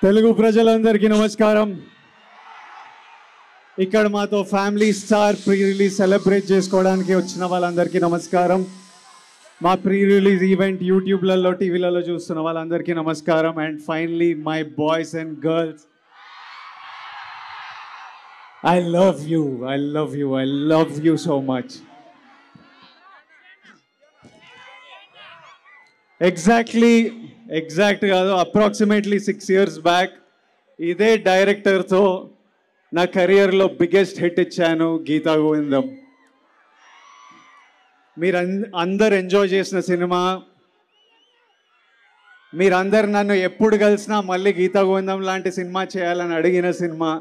తెలుగు ప్రజలందరికీ నమస్కారం. ఇక్కడ మాతో family star pre release celebrate చేసుకోవడానికి వచ్చిన వాళ్ళందరికీ నమస్కారం. మా ప్రీ రిలీజ్ ఈవెంట్ యూట్యూబ్లలో టీవీలలో చూస్తున్న వాళ్ళందరికీ నమస్కారం. And finally my boys and girls, I love you, I love you, I love you so much. Exact కాదు, అప్రాక్సిమేట్లీ 6 years బ్యాక్ ఇదే డైరెక్టర్తో నా కెరియర్లో బిగ్గెస్ట్ హిట్ ఇచ్చాను, గీతా గోవిందం. మీరు అందరు ఎంజాయ్ చేసిన సినిమా. మీరందరు నన్ను ఎప్పుడు కలిసినా మళ్ళీ గీతా గోవిందం లాంటి సినిమా చేయాలని అడిగిన సినిమా.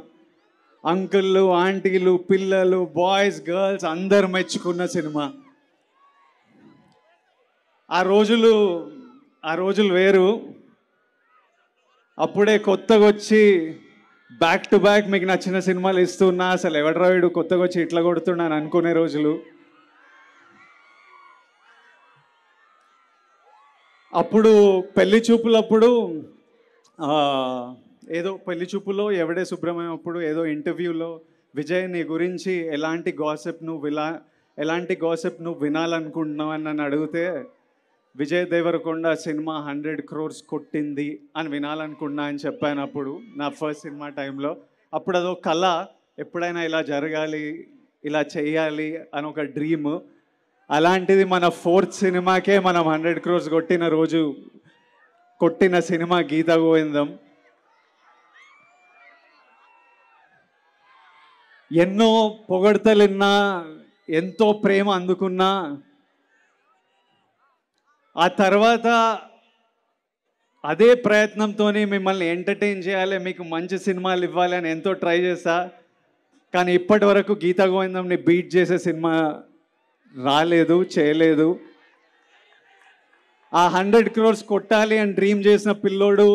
అంకుళ్ళు, ఆంటీలు, పిల్లలు, బాయ్స్, గర్ల్స్ అందరు మెచ్చుకున్న సినిమా. ఆ రోజులు వేరు. అప్పుడే కొత్తగా వచ్చి బ్యాక్ టు బ్యాక్ మీకు నచ్చిన సినిమాలు ఇస్తున్నా, అసలు ఎవడరా వీడు కొత్తగా వచ్చి ఇట్లా కొడుతున్నాను అనుకునే రోజులు. అప్పుడు పెళ్లి చూపులప్పుడు ఏదో పెళ్లి చూపులో ఎవడే సుబ్రహ్మణ్యం అప్పుడు ఏదో ఇంటర్వ్యూలో విజయ్ నీ గురించి ఎలాంటి గాసిప్ నువ్వు వినాలనుకుంటున్నావు అని నన్ను అడిగితే, విజయ్ దేవరకొండ సినిమా 100 crores కొట్టింది అని వినాలనుకున్నా అని చెప్పాను. అప్పుడు నా ఫస్ట్ సినిమా టైంలో. అప్పుడు అదో కళ, ఎప్పుడైనా ఇలా జరగాలి, ఇలా చెయ్యాలి అని ఒక డ్రీమ్. అలాంటిది మన 4th సినిమాకే మనం 100 crores కొట్టిన సినిమా గీతా గోవిందం. ఎన్నో పొగడ్తలున్నా, ఎంతో ప్రేమ అందుకున్నా, ఆ తర్వాత అదే ప్రయత్నంతో మిమ్మల్ని ఎంటర్టైన్ చేయాలి, మీకు మంచి సినిమాలు ఇవ్వాలి అని ఎంతో ట్రై చేశా. కానీ ఇప్పటి వరకు గీతా గోవిందంని బీట్ చేసే సినిమా రాలేదు, చేయలేదు. ఆ 100 crores కొట్టాలి అని డ్రీమ్ చేసిన పిల్లోడు,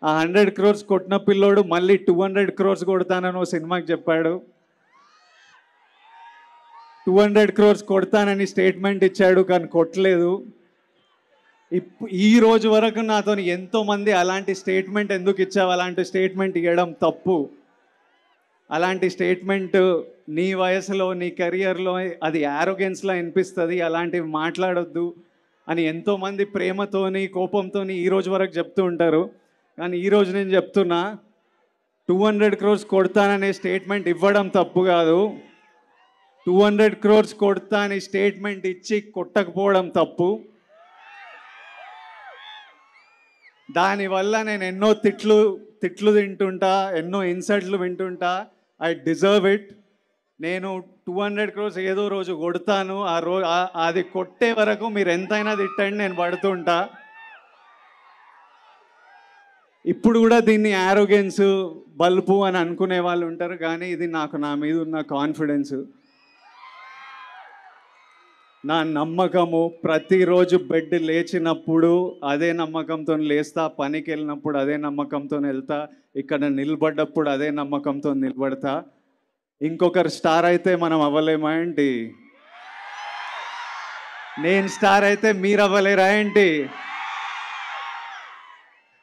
ఆ 100 crores కొట్టిన పిల్లోడు మళ్ళీ 200 crores కొడతానని ఓ సినిమాకి చెప్పాడు. 200 crores కొడతానని స్టేట్మెంట్ ఇచ్చాడు, కానీ కొట్టలేదు. ఈ రోజు వరకు నాతో ఎంతోమంది అలాంటి స్టేట్మెంట్ ఎందుకు ఇచ్చావు, అలాంటి స్టేట్మెంట్ ఇవ్వడం తప్పు, అలాంటి స్టేట్మెంట్ నీ వయసులో నీ కెరియర్లో అది యారోగెన్స్లా అనిపిస్తుంది, అలాంటివి మాట్లాడొద్దు అని ఎంతోమంది ప్రేమతోని కోపంతో ఈ రోజు వరకు చెప్తూ ఉంటారు. కానీ ఈరోజు నేను చెప్తున్నా, 200 crores కొడతాననే స్టేట్మెంట్ ఇవ్వడం తప్పు కాదు, 200 crores కొడతా అని స్టేట్మెంట్ ఇచ్చి కొట్టకపోవడం తప్పు. దానివల్ల నేను ఎన్నో తిట్లు తింటుంటా, ఎన్నో ఇన్సల్ట్లు వింటుంటా. I deserve it. నేను 200 crores ఏదో రోజు కొడతాను. అది కొట్టే వరకు మీరు ఎంతైనా తిట్టండి, నేను పడుతుంటా. ఇప్పుడు కూడా దీన్ని యారోగెన్స్, బల్పు అని అనుకునే వాళ్ళు ఉంటారు, కానీ ఇది నా మీద ఉన్న కాన్ఫిడెన్స్, నా నమ్మకము. ప్రతిరోజు బెడ్ లేచినప్పుడు అదే నమ్మకంతో లేస్తా, పనికి వెళ్ళినప్పుడు అదే నమ్మకంతో వెళ్తా, ఇక్కడ నిలబడ్డప్పుడు అదే నమ్మకంతో నిలబడతా. ఇంకొకరు స్టార్ అయితే మనం అవ్వలేమా ఏంటి? నేను స్టార్ అయితే మీరు అవ్వలేరా ఏంటి?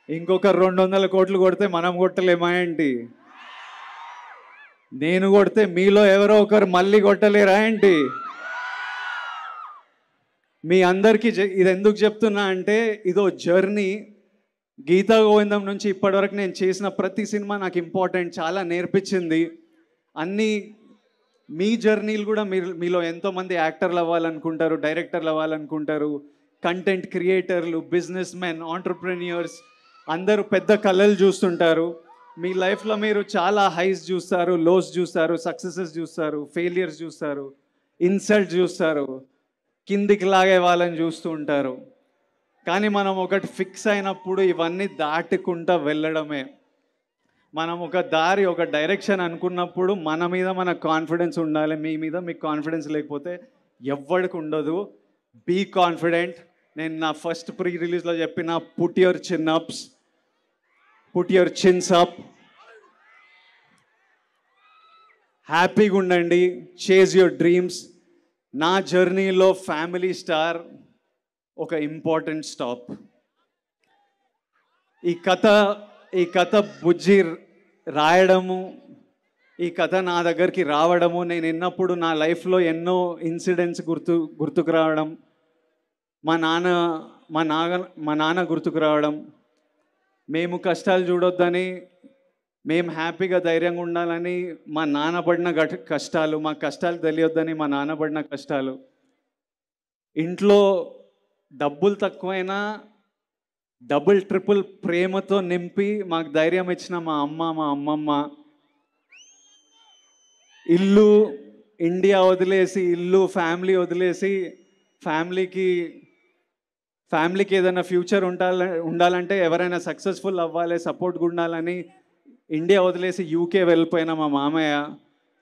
ఇంకొకరు 200 కోట్లు కొడితే మనం కొట్టలేమా ఏంటి? నేను కొడితే మీలో ఎవరో ఒకరు మళ్ళీ కొట్టలేరా ఏంటి? మీ అందరికీ ఇది ఎందుకు చెప్తున్నా అంటే, ఇదో జర్నీ. గీతా గోవిందం నుంచి ఇప్పటివరకు నేను చేసిన ప్రతి సినిమా నాకు ఇంపార్టెంట్, చాలా నేర్పించింది. అన్నీ మీ జర్నీలు కూడా మీలో ఎంతోమంది యాక్టర్లు అవ్వాలనుకుంటారు, డైరెక్టర్లు అవ్వాలనుకుంటారు, కంటెంట్ క్రియేటర్లు, బిజినెస్ మెన్, ఆంటర్ప్రెన్యూర్స్ అందరూ పెద్ద కళలు చూస్తుంటారు. మీ లైఫ్లో మీరు చాలా హైస్ చూస్తారు, లోస్ చూస్తారు, సక్సెసెస్ చూస్తారు, ఫెయిలియర్స్ చూస్తారు, ఇన్సల్ట్ చూస్తారు, కిందికి లాగే వాళ్ళని చూస్తూ ఉంటారు. కానీ మనం ఒకటి ఫిక్స్ అయినప్పుడు ఇవన్నీ దాటుకుంటూ వెళ్ళడమే. మనం ఒక దారి, ఒక డైరెక్షన్ అనుకున్నప్పుడు మన మీద మనకు కాన్ఫిడెన్స్ ఉండాలి. మీ మీద మీకు కాన్ఫిడెన్స్ లేకపోతే ఎవ్వడికి ఉండదు. Be confident. నేను నా ఫస్ట్ ప్రీ రిలీజ్లో చెప్పిన పుట్ యువర్ చిన్స్ అప్, హ్యాపీగా ఉండండి, చేజ్ యువర్ డ్రీమ్స్. నా జర్నీలో ఫ్యామిలీ స్టార్ ఒక ఇంపార్టెంట్ స్టాప్. ఈ కథ ఈ కథ బుజ్జి రాయడము, ఈ కథ నా దగ్గరికి రావడము, నేను విన్నప్పుడు నా లైఫ్లో ఎన్నో ఇన్సిడెంట్స్ గుర్తుకు రావడం, మా నాన్న గుర్తుకు రావడం, మేము కష్టాలు చూడొద్దని, మేము హ్యాపీగా ధైర్యంగా ఉండాలని మా నాన్న పడిన కష్టాలు, మా కష్టాలు తెలియొద్దని మా నాన్న పడిన కష్టాలు, ఇంట్లో డబ్బులు తక్కువైనా డబుల్ ట్రిపుల్ ప్రేమతో నింపి మాకు ధైర్యం ఇచ్చిన మా అమ్మమ్మ, ఇల్లు ఇండియా వదిలేసి, ఇల్లు ఫ్యామిలీ వదిలేసి, ఫ్యామిలీకి ఏదైనా ఫ్యూచర్ ఉండాలంటే, ఎవరైనా సక్సెస్ఫుల్ అవ్వాలి, సపోర్ట్గా ఉండాలని ఇండియా వదిలేసి యూకే వెళ్ళిపోయిన మా మామయ్య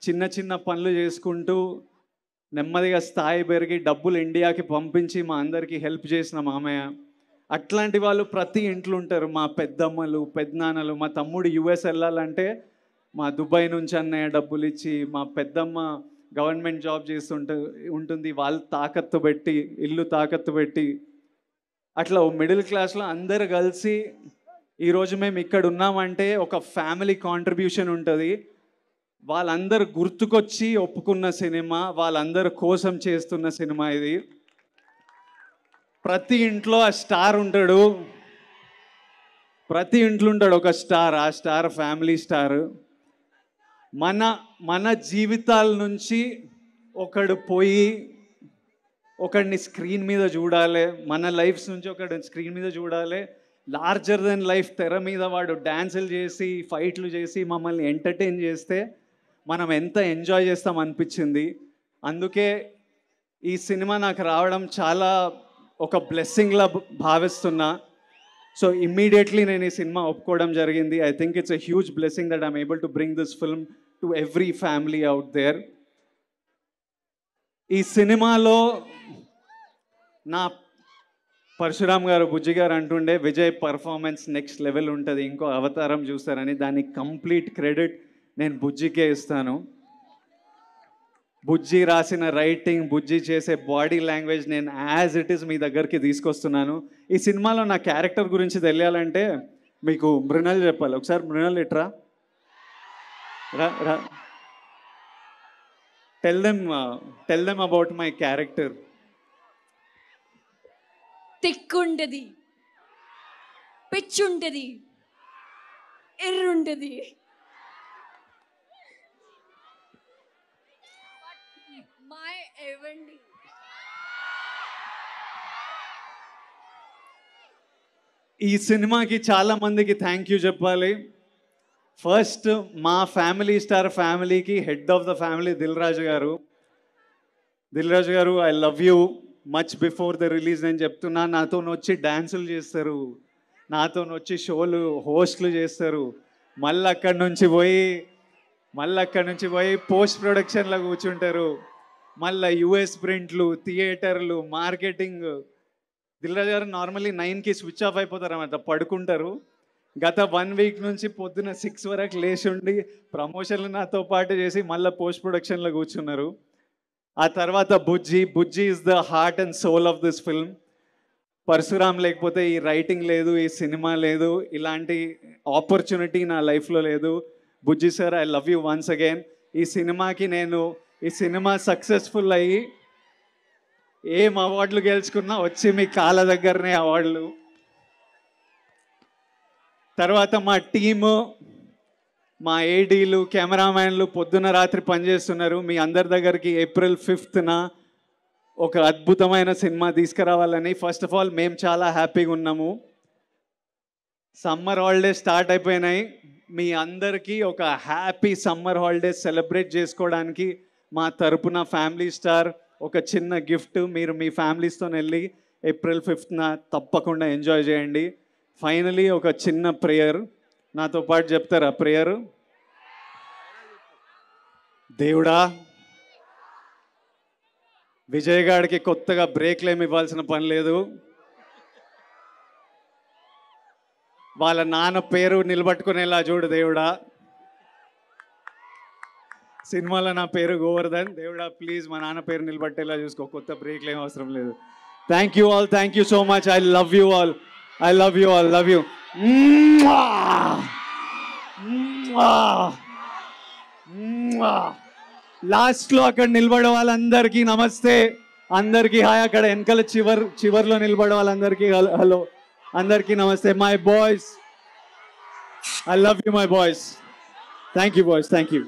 చిన్న చిన్న పనులు చేసుకుంటూ నెమ్మదిగా స్థాయి పెరిగి డబ్బులు ఇండియాకి పంపించి మా అందరికీ హెల్ప్ చేసిన మామయ్య. అట్లాంటి వాళ్ళు ప్రతి ఇంట్లో ఉంటారు. మా పెద్దమ్మలు, పెద్దనాన్నలు, మా తమ్ముడు యుఎస్ వెళ్ళాలంటే మా దుబాయ్ నుంచి అన్నయ్య డబ్బులు ఇచ్చి, మా పెద్దమ్మ గవర్నమెంట్ జాబ్ ఉంటుంది, వాళ్ళు తాకత్తు పెట్టి, ఇల్లు తాకత్తు పెట్టి, అట్లా మిడిల్ క్లాస్లో అందరు కలిసి ఈరోజు మేము ఇక్కడ ఉన్నామంటే ఒక ఫ్యామిలీ కాంట్రిబ్యూషన్ ఉంటుంది. వాళ్ళందరూ గుర్తుకొచ్చి ఒప్పుకున్న సినిమా, వాళ్ళందరి కోసం చేస్తున్న సినిమా ఇది. ప్రతి ఇంట్లో ఆ స్టార్ ఉంటాడు, ప్రతి ఇంట్లో ఉంటాడు ఒక స్టార్. ఆ స్టార్ ఫ్యామిలీ స్టార్. మన జీవితాల నుంచి ఒకడు పోయి ఒకడిని స్క్రీన్ మీద చూడాలి, మన లైఫ్స్ నుంచి ఒకడిని స్క్రీన్ మీద చూడాలి. లార్జర్ దెన్ లైఫ్ తెర మీద వాడు డ్యాన్సులు చేసి, ఫైట్లు చేసి మమ్మల్ని ఎంటర్టైన్ చేస్తే మనం ఎంత ఎంజాయ్ చేస్తాం అనిపించింది. అందుకే ఈ సినిమా నాకు రావడం చాలా ఒక బ్లెస్సింగ్లా భావిస్తున్నా. సో ఇమ్మీడియట్లీ నేను ఈ సినిమా ఒప్పుకోవడం జరిగింది. I think it's a huge blessing that I'm able to bring this film to every family out there. ఈ సినిమాలో నా పరశురామ్ గారు, బుజ్జి గారు అంటుండే విజయ్ పర్ఫార్మెన్స్ నెక్స్ట్ లెవెల్ ఉంటుంది, ఇంకో అవతారం చూస్తారని. దానికి కంప్లీట్ క్రెడిట్ నేను బుజ్జికే ఇస్తాను. బుజ్జి రాసిన రైటింగ్, బుజ్జి చేసే బాడీ లాంగ్వేజ్ నేను యాజ్ ఇట్ ఈస్ మీ దగ్గరికి తీసుకొస్తున్నాను. ఈ సినిమాలో నా క్యారెక్టర్ గురించి తెలియాలంటే మీకు మృణల్ చెప్పాలి. ఒకసారి మృణల్ ఇట్రా, రా, tell them about my character. తిక్కుంటది, పిచ్చుంటది, ఎర్రుంటది, ఈ సినిమాకి చాలా మందికి థ్యాంక్ యూ చెప్పాలి. ఫస్ట్ మా ఫ్యామిలీ స్టార్ ఫ్యామిలీకి head of the family Dil Raju garu, I love you. Much before the release నేను చెప్తున్నా. నాతో వచ్చి డ్యాన్సులు చేస్తారు, నాతో వచ్చి షోలు హోస్ట్లు చేస్తారు, మళ్ళీ అక్కడి నుంచి పోయి పోస్ట్ ప్రొడక్షన్లో కూర్చుంటారు, మళ్ళీ యుఎస్ ప్రింట్లు, థియేటర్లు, మార్కెటింగ్. దిల్రాజు గారు నార్మల్లీ 9కి స్విచ్ ఆఫ్ అయిపోతారు అన్నమాట, పడుకుంటారు. గత 1 వీక్ నుంచి పొద్దున 6 వరకు లేచి ఉండి ప్రమోషన్లు నాతో పాటు చేసి మళ్ళీ పోస్ట్ ప్రొడక్షన్లో కూర్చున్నారు. ఆ తర్వాత Bujji is the heart and soul of this film. Parasuram లేకపోతే ఈ రైటింగ్ లేదు, ఈ సినిమా లేదు, ఇలాంటి ఆపర్చునిటీ నా లైఫ్లో లేదు. Bujji sir, I love you once again. ఈ సినిమా సక్సెస్ఫుల్ అయ్యి ఏం అవార్డులు గెలుచుకున్నా వచ్చి మీ కాళ్ళ దగ్గరనే అవార్డులు. తర్వాత మా టీము, మా ఏడీలు, కెమెరామ్యాన్లు పొద్దున రాత్రి పనిచేస్తున్నారు. మీ అందరి దగ్గరికి April 5th ఒక అద్భుతమైన సినిమా తీసుకురావాలని. ఫస్ట్ ఆఫ్ ఆల్ మేము చాలా హ్యాపీగా ఉన్నాము. సమ్మర్ హాలిడేస్ స్టార్ట్ అయిపోయినాయి. మీ అందరికీ ఒక హ్యాపీ సమ్మర్ హాలిడేస్ సెలబ్రేట్ చేసుకోవడానికి మా తరపున ఫ్యామిలీ స్టార్ ఒక చిన్న గిఫ్ట్. మీరు మీ ఫ్యామిలీస్తో వెళ్ళి April 5th తప్పకుండా ఎంజాయ్ చేయండి. ఫైనలీ ఒక చిన్న ప్రేయర్ నాతో పాటు చెప్తారా? ప్రేయర్. దేవుడా, విజయ్ గాడికి కొత్తగా బ్రేక్లు ఏమి ఇవ్వాల్సిన పని లేదు. వాళ్ళ నాన్న పేరు నిలబట్టుకునేలా చూడు దేవుడా. సినిమాలో నా పేరు గోవర్ధన్. దేవుడా ప్లీజ్ మా నాన్న పేరు నిలబట్టేలా చూసుకో. కొత్త బ్రేక్లు ఏం అవసరం లేదు. Thank you all, thank you so much. I love you all, I love you all, love you. లాస్ట్లో అక్కడ నిలబడే వాళ్ళందరికీ నమస్తే, అందరికీ హాయ్. అక్కడ వెనకాల చివర్లో నిలబడే వాళ్ళందరికీ హలో, అందరికీ నమస్తే. My boys, I love you my boys. Thank you boys, thank you.